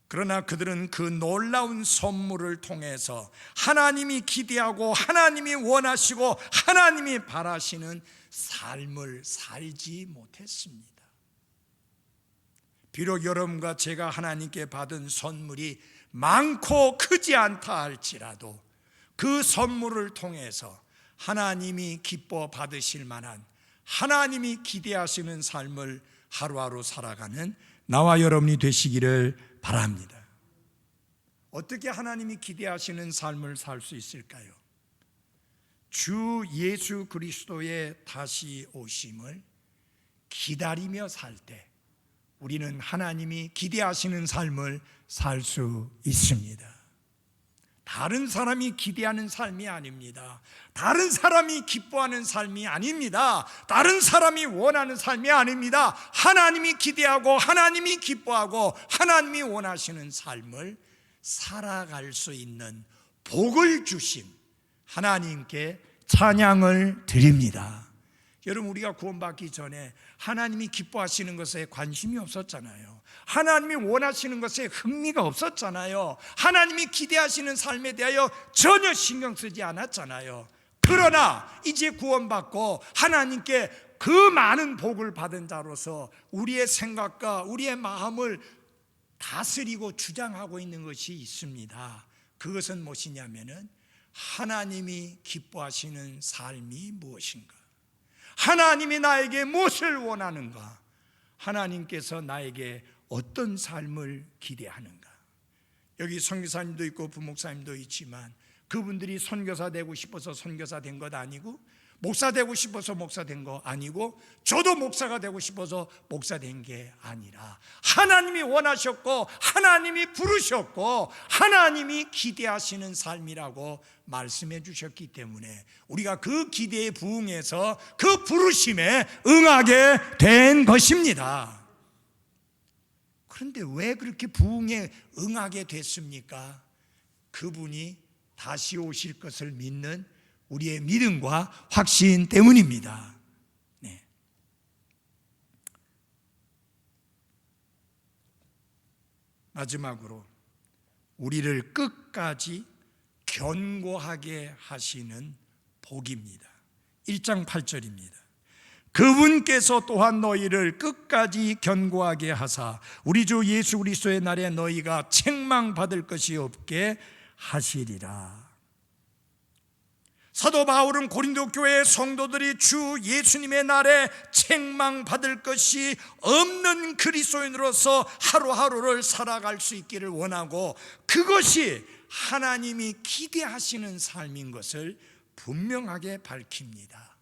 그러나 그들은 그 놀라운 선물을 통해서 하나님이 기대하고 하나님이 원하시고 하나님이 바라시는 삶을 살지 못했습니다. 비록 여러분과 제가 하나님께 받은 선물이 많고 크지 않다 할지라도 그 선물을 통해서 하나님이 기뻐 받으실 만한, 하나님이 기대하시는 삶을 하루하루 살아가는 나와 여러분이 되시기를 바랍니다. 어떻게 하나님이 기대하시는 삶을 살 수 있을까요? 주 예수 그리스도의 다시 오심을 기다리며 살 때 우리는 하나님이 기대하시는 삶을 살 수 있습니다. 다른 사람이 기대하는 삶이 아닙니다. 다른 사람이 기뻐하는 삶이 아닙니다. 다른 사람이 원하는 삶이 아닙니다. 하나님이 기대하고 하나님이 기뻐하고 하나님이 원하시는 삶을 살아갈 수 있는 복을 주신 하나님께 찬양을 드립니다. 여러분, 우리가 구원받기 전에 하나님이 기뻐하시는 것에 관심이 없었잖아요. 하나님이 원하시는 것에 흥미가 없었잖아요. 하나님이 기대하시는 삶에 대하여 전혀 신경 쓰지 않았잖아요. 그러나 이제 구원받고 하나님께 그 많은 복을 받은 자로서 우리의 생각과 우리의 마음을 다스리고 주장하고 있는 것이 있습니다. 그것은 무엇이냐면은 하나님이 기뻐하시는 삶이 무엇인가? 하나님이 나에게 무엇을 원하는가? 하나님께서 나에게 어떤 삶을 기대하는가? 여기 선교사님도 있고 부목사님도 있지만 그분들이 선교사 되고 싶어서 선교사 된 것 아니고, 목사 되고 싶어서 목사 된 거 아니고, 저도 목사가 되고 싶어서 목사 된 게 아니라 하나님이 원하셨고 하나님이 부르셨고 하나님이 기대하시는 삶이라고 말씀해 주셨기 때문에 우리가 그 기대에 부응해서 그 부르심에 응하게 된 것입니다. 그런데 왜 그렇게 부응에 응하게 됐습니까? 그분이 다시 오실 것을 믿는 우리의 믿음과 확신 때문입니다. 네. 마지막으로 우리를 끝까지 견고하게 하시는 복입니다. 1장 8절입니다. 그분께서 또한 너희를 끝까지 견고하게 하사 우리 주 예수 그리스도의 날에 너희가 책망받을 것이 없게 하시리라. 사도 바울은 고린도 교회 성도들이 주 예수님의 날에 책망받을 것이 없는 그리스도인으로서 하루하루를 살아갈 수 있기를 원하고, 그것이 하나님이 기대하시는 삶인 것을 분명하게 밝힙니다.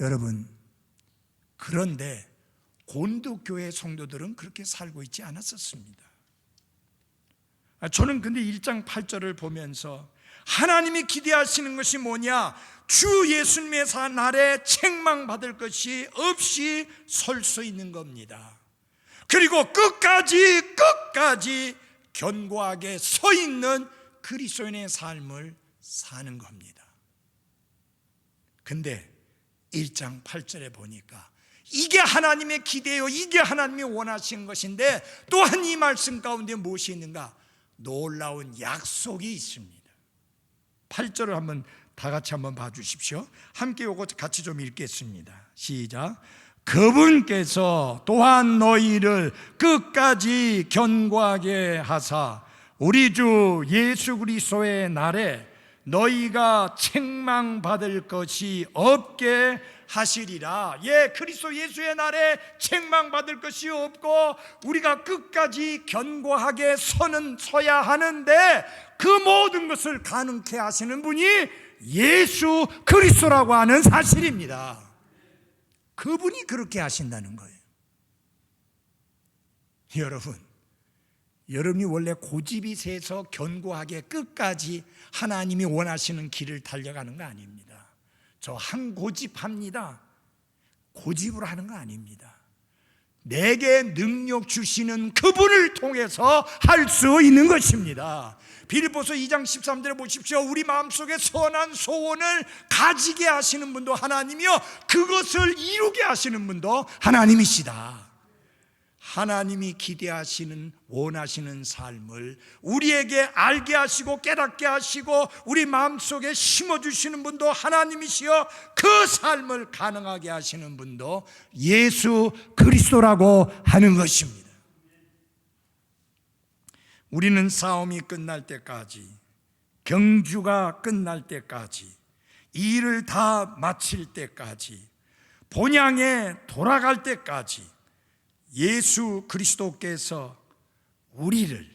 여러분, 그런데 고린도 교회 성도들은 그렇게 살고 있지 않았었습니다. 저는 근데 1장 8절을 보면서 하나님이 기대하시는 것이 뭐냐? 주 예수님의 날에 책망받을 것이 없이 설 수 있는 겁니다. 그리고 끝까지 견고하게 서 있는 그리스도인의 삶을 사는 겁니다. 근데 1장 8절에 보니까 이게 하나님의 기대요, 이게 하나님이 원하시는 것인데, 또한 이 말씀 가운데 무엇이 있는가? 놀라운 약속이 있습니다. 8절을 한번 다 같이 한번 봐주십시오. 함께 요거 같이 좀 읽겠습니다. 시작. 그분께서 또한 너희를 끝까지 견고하게 하사 우리 주 예수 그리스도의 날에 너희가 책망받을 것이 없게 하시리라. 그리스도 예수의 날에 책망받을 것이 없고 우리가 끝까지 견고하게 서야 하는데, 그 모든 것을 가능케 하시는 분이 예수 그리스도라고 하는 사실입니다. 그분이 그렇게 하신다는 거예요. 여러분이 원래 고집이 세서 견고하게 끝까지 하나님이 원하시는 길을 달려가는 거 아닙니다. 저 한 고집합니다. 고집으로 하는 거 아닙니다. 내게 능력 주시는 그분을 통해서 할 수 있는 것입니다. 빌립보서 2장 13절에 보십시오. 우리 마음속에 선한 소원을 가지게 하시는 분도 하나님이요, 그것을 이루게 하시는 분도 하나님이시다. 하나님이 기대하시는, 원하시는 삶을 우리에게 알게 하시고 깨닫게 하시고 우리 마음속에 심어주시는 분도 하나님이시여, 그 삶을 가능하게 하시는 분도 예수 그리스도라고 하는 것입니다. 우리는 싸움이 끝날 때까지, 경주가 끝날 때까지, 일을 다 마칠 때까지, 본향에 돌아갈 때까지 예수 그리스도께서 우리를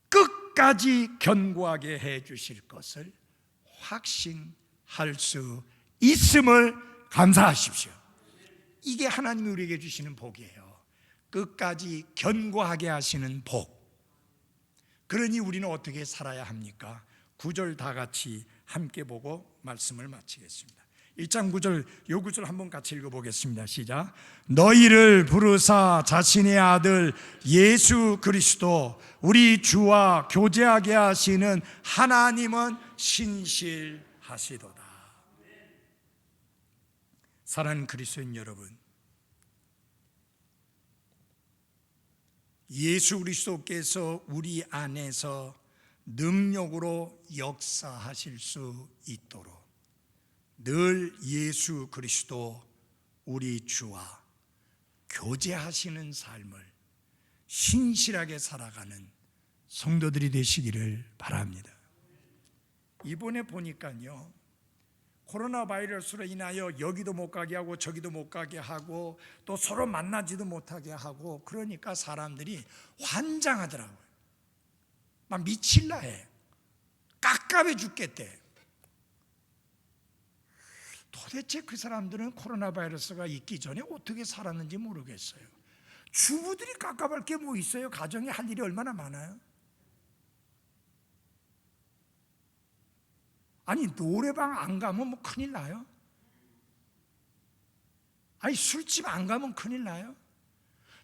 끝까지 견고하게 해 주실 것을 확신할 수 있음을 감사하십시오. 이게 하나님이 우리에게 주시는 복이에요. 끝까지 견고하게 하시는 복. 그러니 우리는 어떻게 살아야 합니까? 9절 다 같이 함께 보고 말씀을 마치겠습니다. 1장 9절, 요 구절 한번 같이 읽어보겠습니다. 시작. 너희를 부르사 자신의 아들 예수 그리스도 우리 주와 교제하게 하시는 하나님은 신실하시도다. 사랑하는 그리스도인 여러분, 예수 그리스도께서 우리 안에서 능력으로 역사하실 수 있도록 늘 예수 그리스도 우리 주와 교제하시는 삶을 신실하게 살아가는 성도들이 되시기를 바랍니다. 이번에 보니까요, 코로나 바이러스로 인하여 여기도 못 가게 하고 저기도 못 가게 하고 또 서로 만나지도 못하게 하고, 그러니까 사람들이 환장하더라고요. 막 미칠라 해. 깝깝해 죽겠대. 도대체 그 사람들은 코로나 바이러스가 있기 전에 어떻게 살았는지 모르겠어요. 주부들이 깝깝할 게 뭐 있어요? 가정에 할 일이 얼마나 많아요? 아니, 노래방 안 가면 뭐 큰일 나요? 아니, 술집 안 가면 큰일 나요?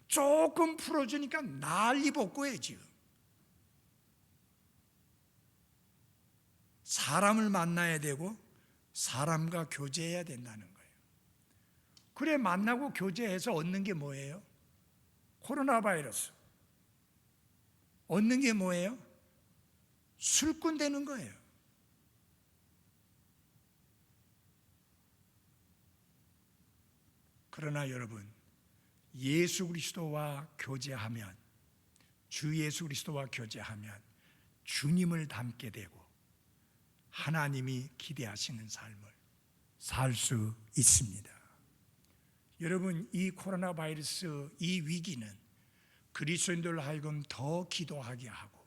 조금 풀어주니까 난리 복고해 지금. 사람을 만나야 되고 사람과 교제해야 된다는 거예요. 그래, 만나고 교제해서 얻는 게 뭐예요? 코로나 바이러스. 얻는 게 뭐예요? 술꾼 되는 거예요. 그러나 여러분, 예수 그리스도와 교제하면, 주 예수 그리스도와 교제하면 주님을 닮게 되고 하나님이 기대하시는 삶을 살 수 있습니다. 여러분, 이 코로나 바이러스 이 위기는 그리스도인들로 하여금 더 기도하게 하고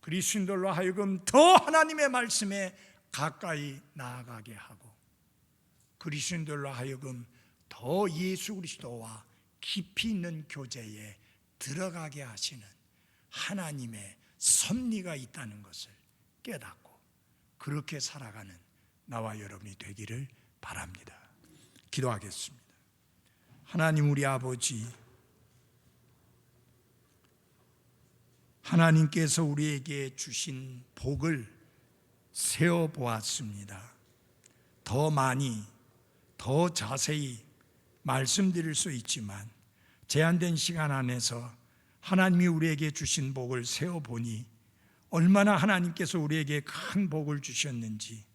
그리스도인들로 하여금 더 하나님의 말씀에 가까이 나아가게 하고 그리스도인들로 하여금 더 예수 그리스도와 깊이 있는 교제에 들어가게 하시는 하나님의 섭리가 있다는 것을 깨닫고 그렇게 살아가는 나와 여러분이 되기를 바랍니다. 기도하겠습니다. 하나님 우리 아버지, 하나님께서 우리에게 주신 복을 세어보았습니다. 더 많이, 더 자세히 말씀드릴 수 있지만 제한된 시간 안에서 하나님이 우리에게 주신 복을 세어보니 얼마나 하나님께서 우리에게 큰 복을 주셨는지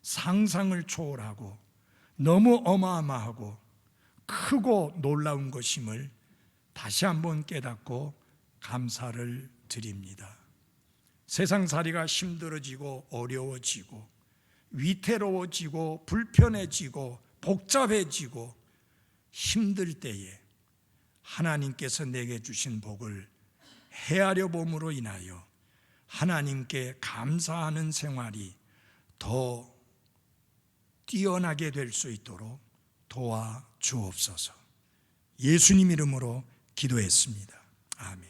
상상을 초월하고 너무 어마어마하고 크고 놀라운 것임을 다시 한번 깨닫고 감사를 드립니다. 세상살이가 힘들어지고 어려워지고 위태로워지고 불편해지고 복잡해지고 힘들 때에 하나님께서 내게 주신 복을 헤아려 봄으로 인하여 하나님께 감사하는 생활이 더 뛰어나게 될 수 있도록 도와 주옵소서. 예수님 이름으로 기도했습니다. 아멘.